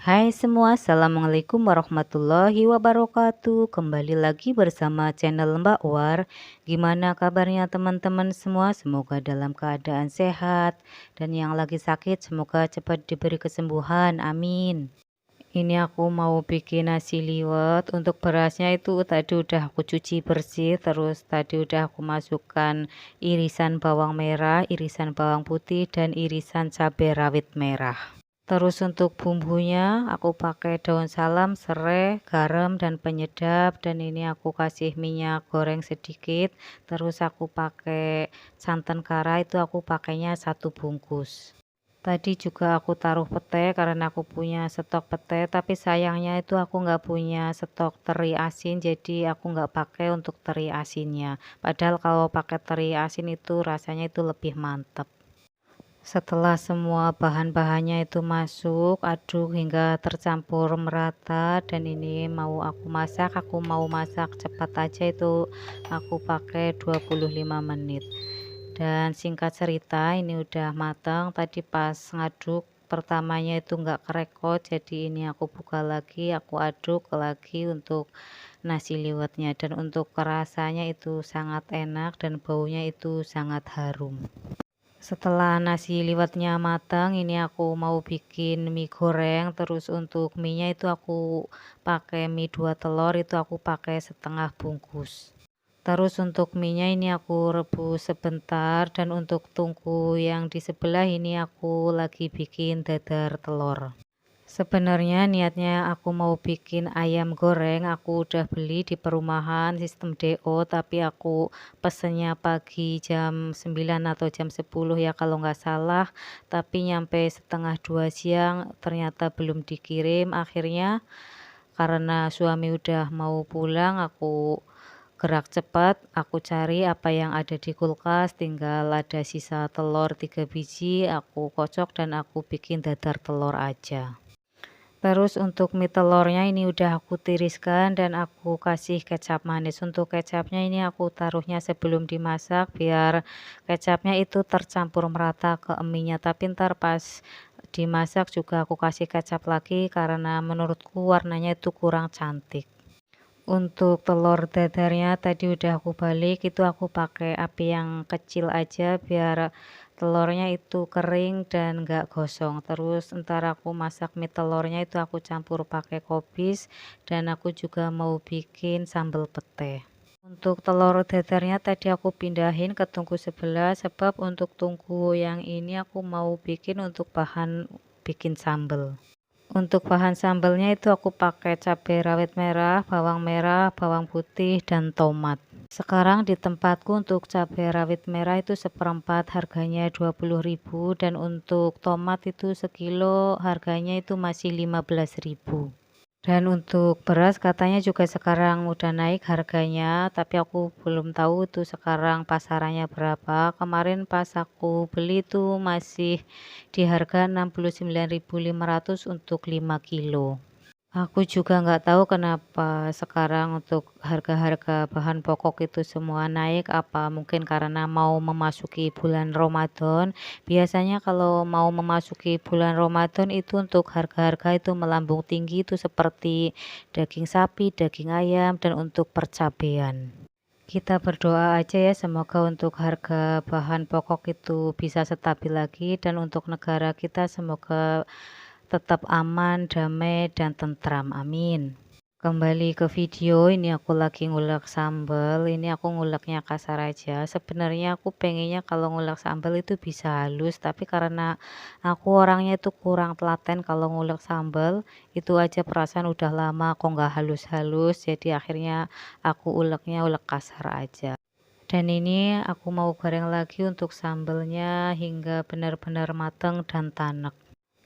Hai semua, assalamualaikum warahmatullahi wabarakatuh. Kembali lagi bersama channel Mbak War. Gimana kabarnya teman-teman semua? Semoga dalam keadaan sehat, dan yang lagi sakit semoga cepat diberi kesembuhan. Amin. Ini aku mau bikin nasi liwet. Untuk berasnya itu tadi udah aku cuci bersih, terus tadi udah aku masukkan irisan bawang merah, irisan bawang putih, dan irisan cabai rawit merah. Terus untuk bumbunya aku pakai daun salam, serai, garam, dan penyedap, dan ini aku kasih minyak goreng sedikit. Terus aku pakai santan kara, itu aku pakainya 1 bungkus. Tadi juga aku taruh pete karena aku punya stok pete, tapi sayangnya itu aku nggak punya stok teri asin, jadi aku nggak pakai untuk teri asinnya. Padahal kalau pakai teri asin itu rasanya itu lebih mantap. Setelah semua bahan-bahannya itu masuk, aduk hingga tercampur merata, dan ini aku mau masak cepat aja, itu aku pakai 25 menit. Dan singkat cerita ini udah matang. Tadi pas ngaduk pertamanya itu nggak kerekot, jadi ini aku buka lagi, aku aduk lagi untuk nasi liwetnya, dan untuk rasanya itu sangat enak dan baunya itu sangat harum. Setelah nasi liwetnya matang, ini aku mau bikin mie goreng. Terus untuk mie nya itu aku pakai mie 2 telur, itu aku pakai setengah bungkus. Terus untuk mie nya ini aku rebus sebentar, dan untuk tungku yang di sebelah ini aku lagi bikin dadar telur. Sebenarnya niatnya aku mau bikin ayam goreng, aku udah beli di perumahan sistem DO, tapi aku pesennya pagi jam 9 atau jam 10 ya kalau nggak salah, tapi nyampe setengah 2 siang ternyata belum dikirim. Akhirnya karena suami udah mau pulang, aku gerak cepat, aku cari apa yang ada di kulkas, tinggal ada sisa telur 3 biji, aku kocok dan aku bikin dadar telur aja. Terus untuk mie telurnya ini udah aku tiriskan dan aku kasih kecap manis. Untuk kecapnya ini aku taruhnya sebelum dimasak biar kecapnya itu tercampur merata ke mie-nya. Tapi ntar pas dimasak juga aku kasih kecap lagi karena menurutku warnanya itu kurang cantik. Untuk telur dadarnya tadi udah aku balik, itu aku pakai api yang kecil aja biar telurnya itu kering dan gak gosong. Terus ntar aku masak mie telurnya itu aku campur pakai kobis, dan aku juga mau bikin sambal pete. Untuk telur dadarnya tadi aku pindahin ke tungku sebelah, sebab untuk tungku yang ini aku mau bikin untuk bahan bikin sambal. Untuk bahan sambelnya itu aku pakai cabai rawit merah, bawang putih, dan tomat. Sekarang di tempatku untuk cabai rawit merah itu seperempat harganya 20.000, dan untuk tomat itu sekilo harganya itu masih 15.000. Dan untuk beras katanya juga sekarang udah naik harganya, tapi aku belum tahu itu sekarang pasarannya berapa. Kemarin pas aku beli tuh masih di harga 69.500 untuk 5 kilo. Aku juga nggak tahu kenapa sekarang untuk harga-harga bahan pokok itu semua naik, apa mungkin karena mau memasuki bulan Ramadan. Biasanya kalau mau memasuki bulan Ramadan itu untuk harga-harga itu melambung tinggi, itu seperti daging sapi, daging ayam, dan untuk percabean. Kita berdoa aja ya, semoga untuk harga bahan pokok itu bisa stabil lagi, dan untuk negara kita semoga tetap aman, damai, dan tentram. Amin. Kembali ke video, ini aku lagi ngulek sambal. Ini aku nguleknya kasar aja. Sebenarnya aku pengennya kalau ngulek sambal itu bisa halus, tapi karena aku orangnya itu kurang telaten kalau ngulek sambal, itu aja perasaan udah lama kok nggak halus-halus. Jadi akhirnya aku ulek kasar aja. Dan ini aku mau goreng lagi untuk sambalnya hingga benar-benar matang dan tanek.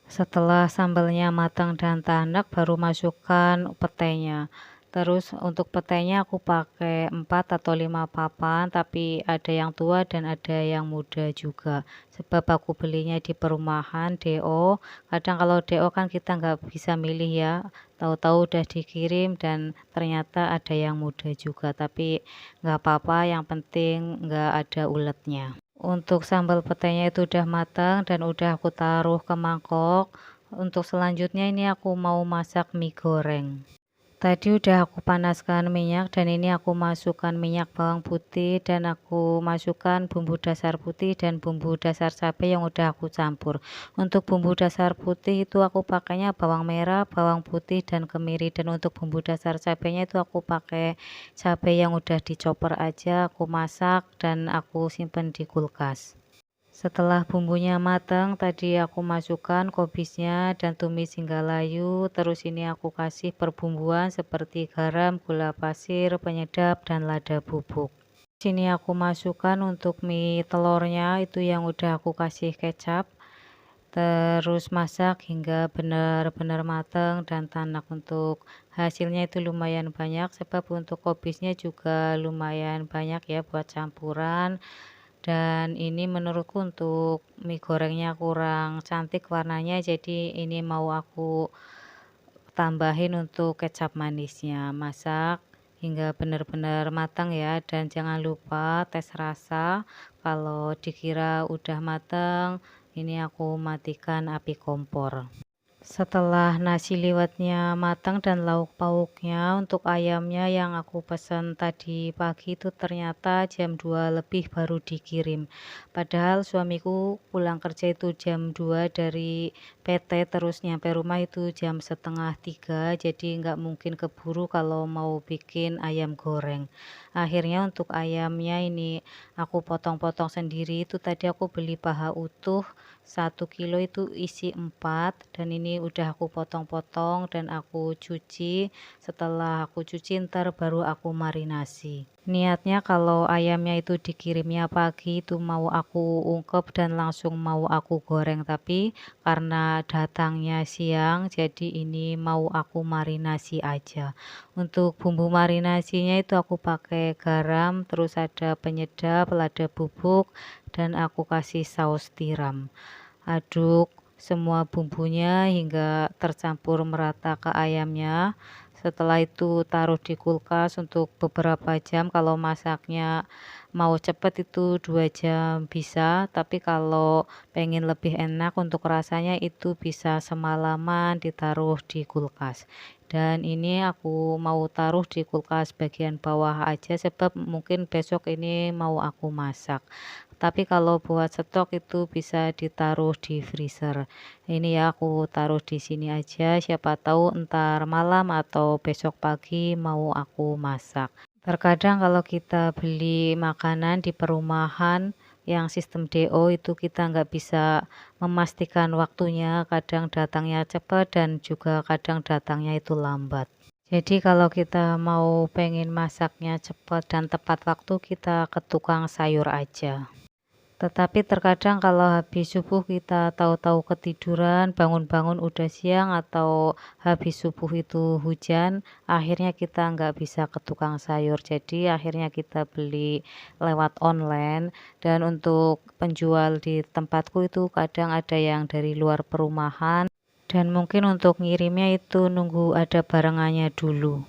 Setelah sambalnya matang dan tanek baru masukkan petenya. Terus untuk petenya aku pakai 4 atau 5 papan, tapi ada yang tua dan ada yang muda juga. Sebab aku belinya di perumahan DO. Kadang kalau DO kan kita nggak bisa milih ya. Tahu-tahu udah dikirim dan ternyata ada yang muda juga. Tapi nggak apa-apa, yang penting nggak ada uletnya. Untuk sambal petenya itu udah matang dan udah aku taruh ke mangkok. Untuk selanjutnya ini aku mau masak mie goreng. Tadi udah aku panaskan minyak dan ini aku masukkan minyak bawang putih dan aku masukkan bumbu dasar putih dan bumbu dasar cabai yang udah aku campur. Untuk bumbu dasar putih itu aku pakainya bawang merah, bawang putih dan kemiri, dan untuk bumbu dasar cabainya itu aku pakai cabai yang udah dicopper aja, aku masak dan aku simpen di kulkas. Setelah bumbunya matang, tadi aku masukkan kubisnya dan tumis hingga layu. Terus ini aku kasih perbumbuan seperti garam, gula pasir, penyedap, dan lada bubuk. Sini aku masukkan untuk mie telurnya itu yang udah aku kasih kecap. Terus masak hingga benar-benar matang dan tanak. Untuk hasilnya itu lumayan banyak, sebab untuk kubisnya juga lumayan banyak ya buat campuran. Dan ini menurutku untuk mie gorengnya kurang cantik warnanya, jadi ini mau aku tambahin untuk kecap manisnya. Masak hingga benar-benar matang ya, dan jangan lupa tes rasa. Kalau dikira udah matang, ini aku matikan api kompor. Setelah nasi liwetnya matang dan lauk pauknya, untuk ayamnya yang aku pesan tadi pagi itu ternyata jam 2 lebih baru dikirim. Padahal suamiku pulang kerja itu jam 2 dari PT, terus nyampe rumah itu jam setengah 3, jadi nggak mungkin keburu kalau mau bikin ayam goreng. Akhirnya untuk ayamnya ini aku potong-potong sendiri. Itu tadi aku beli paha utuh 1 kilo itu isi 4, dan ini udah aku potong-potong dan aku cuci. Setelah aku cuci ntar baru aku marinasi. Niatnya kalau ayamnya itu dikirimnya pagi itu mau aku ungkep dan langsung mau aku goreng, tapi karena datangnya siang jadi ini mau aku marinasi aja. Untuk bumbu marinasinya itu aku pakai garam, terus ada penyedap, lada bubuk, dan aku kasih saus tiram. Aduk semua bumbunya hingga tercampur merata ke ayamnya. Setelah itu taruh di kulkas untuk beberapa jam. Kalau masaknya mau cepet itu 2 jam bisa, tapi kalau pengen lebih enak untuk rasanya itu bisa semalaman ditaruh di kulkas. Dan ini aku mau taruh di kulkas bagian bawah aja, sebab mungkin besok ini mau aku masak. Tapi kalau buat stok itu bisa ditaruh di freezer. Ini ya aku taruh di sini aja, siapa tahu entar malam atau besok pagi mau aku masak. Terkadang kalau kita beli makanan di perumahan yang sistem DO itu kita nggak bisa memastikan waktunya, kadang datangnya cepat dan juga kadang datangnya itu lambat. Jadi kalau kita mau pengen masaknya cepat dan tepat waktu, kita ke tukang sayur aja. Tetapi terkadang kalau habis subuh kita tahu-tahu ketiduran, bangun-bangun udah siang, atau habis subuh itu hujan, akhirnya kita nggak bisa ke tukang sayur. Jadi akhirnya kita beli lewat online, dan untuk penjual di tempatku itu kadang ada yang dari luar perumahan, dan mungkin untuk ngirimnya itu nunggu ada barengannya dulu.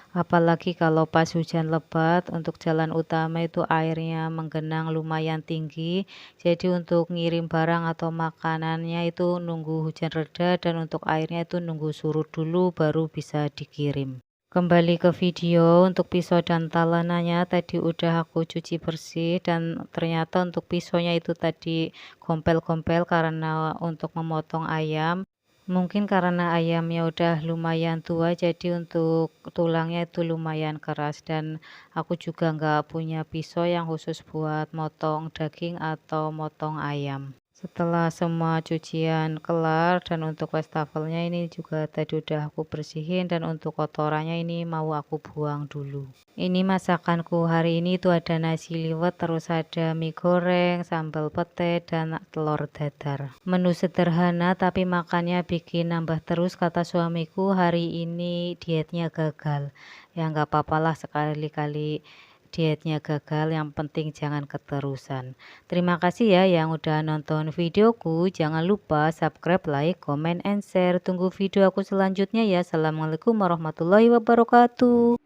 Apalagi kalau pas hujan lebat, untuk jalan utama itu airnya menggenang lumayan tinggi. Jadi untuk ngirim barang atau makanannya itu nunggu hujan reda, dan untuk airnya itu nunggu surut dulu baru bisa dikirim. Kembali ke video, untuk pisau dan talenannya tadi udah aku cuci bersih, dan ternyata untuk pisaunya itu tadi gompel-gompel karena untuk memotong ayam. Mungkin karena ayamnya udah lumayan tua, jadi untuk tulangnya itu lumayan keras, dan aku juga nggak punya pisau yang khusus buat motong daging atau motong ayam. Setelah semua cucian kelar dan untuk wastafelnya ini juga tadi udah aku bersihin, dan untuk kotorannya ini mau aku buang dulu. Ini masakanku hari ini itu ada nasi liwet, terus ada mie goreng, sambal pete, dan telur dadar. Menu sederhana tapi makannya bikin nambah terus, kata suamiku hari ini dietnya gagal. Ya nggak apa-apa lah, sekali-kali dietnya gagal, yang penting jangan keterusan. Terima kasih ya yang udah nonton videoku. Jangan lupa subscribe, like, comment, and share. Tunggu video aku selanjutnya ya. Assalamualaikum warahmatullahi wabarakatuh.